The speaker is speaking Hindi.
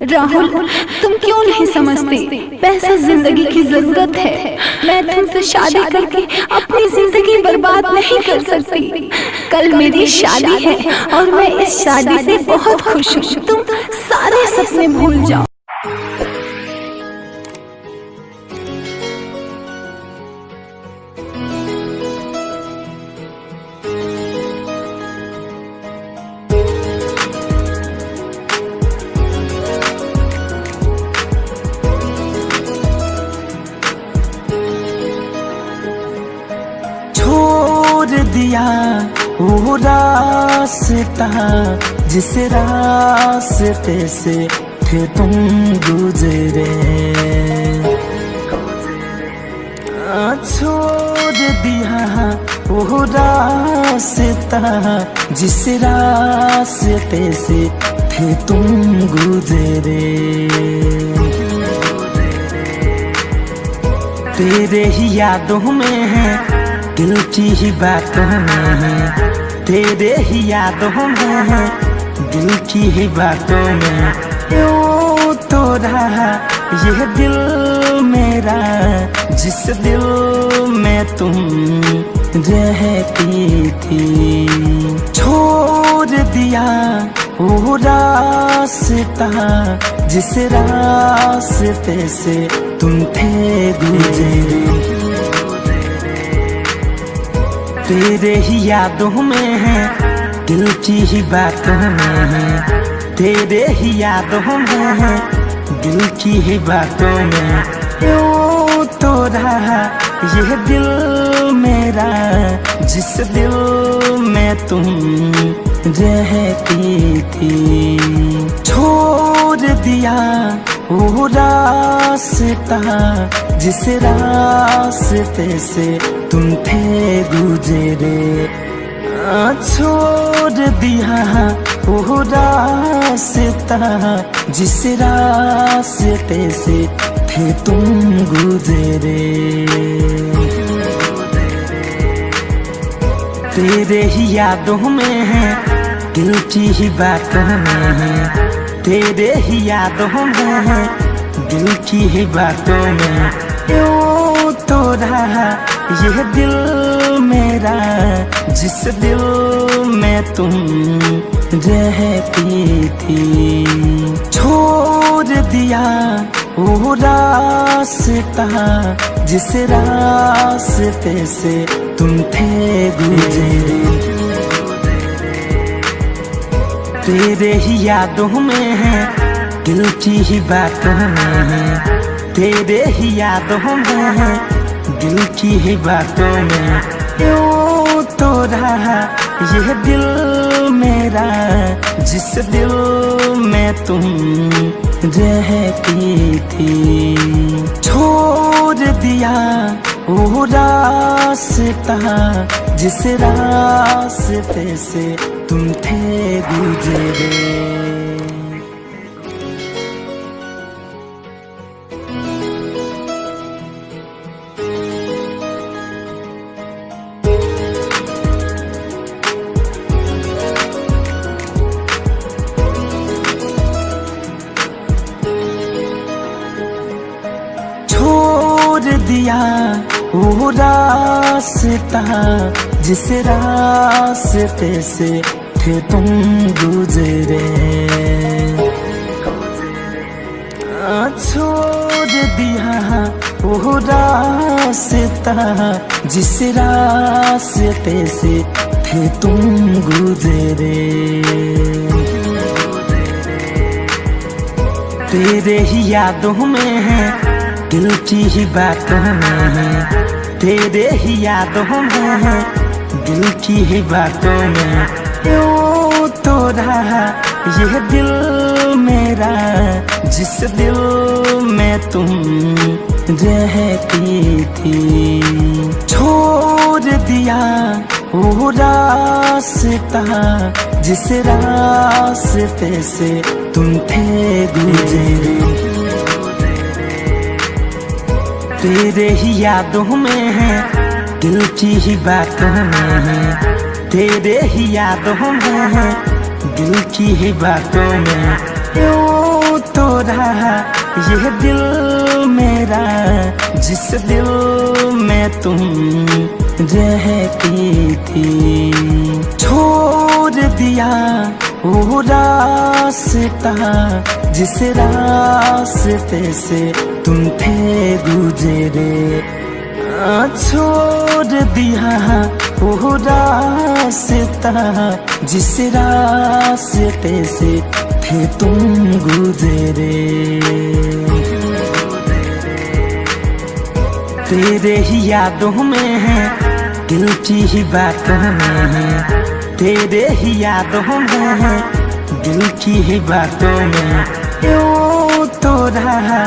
राहुल, तुम क्यों नहीं समझते? पैसा जिंदगी की जरूरत है। मैं तुमसे शादी करके अपनी जिंदगी बर्बाद नहीं कर सकती। कल मेरी शादी है और मैं इस शादी से बहुत खुश हूँ। तुम सारे सपने भूल जाओ। दिया वो रास्ता जिस रास्ते से थे तुम गुजरे, छोड़ दिया वो रास्ता जिस रास्ते से थे तुम गुजरे। तेरे ही यादों में है, दिल की ही बातों में है, तेरे ही यादों में है, दिल की ही बातों में। यूं तो रहा ये दिल मेरा जिस दिल में तुम रहती थी। छोड़ दिया वो रास्ता जिस रास्ते से तुम थे गुजरे। तेरे ही यादों में है, दिल की ही बातों में है, तेरे ही यादों में है, दिल की ही बातों में। यूं तो रहा ये दिल मेरा जिस दिल में तुम रहती थी। छोड़ दिया वो रास्ता जिस रास्ते से तुम थे गुजरे। छोड़ दिया वो रास्ता जिस रास्ते से थे तुम गुजरे। तेरे ही यादों में है, दिल की ही बातों में है, तेरे ही यादों में है, दिल की ही बातों में। यूं तो रहा ये दिल मेरा जिस दिल में तुम रहती थी। छोड़ दिया वो रास्ता जिस रास्ते से तुम थे गुजरे। तेरे ही यादों में है, दिल की ही बातों में है, तेरे ही यादों में है, दिल की ही बातों में। यूं तो रहा ये दिल मेरा जिस दिल में तुम रहती थी। छोड़ दिया वो रास्ता जिस रास्ते से तुम थे गुजरे। छोड़ दिया वो रास्ता जिस रास्ते से थे तुम गुजरे। छोड़ दिया वो रास्ता जिस रास्ते से थे तुम गुजरे। तेरे ही यादों में है, दिल की ही बातों में है, तेरे ही यादों में है, दिल की ही बातों में। यूं तो रहा ये दिल मेरा जिस दिल में तुम रहती थी। छोड़ दिया वो रास्ता जिस रास्ते से तुम थे गुजरे। तेरे ही यादों में है, दिल की ही बातों में है, तेरे ही यादों में है, दिल की ही बातों में। यूं तो ये दिल मेरा जिस दिल में तुम रहती थी, छोड़ दिया वो रास्ता जिस रास्ते से तुम थे गुजरे, छोड़ दिया वो रास्ता जिस रास्ते से थे तुम गुजरे। तेरे ही यादों में है, दिल की ही बातों में है, तेरे ही यादों में है, दिल की ही बातों में यूं तो रहा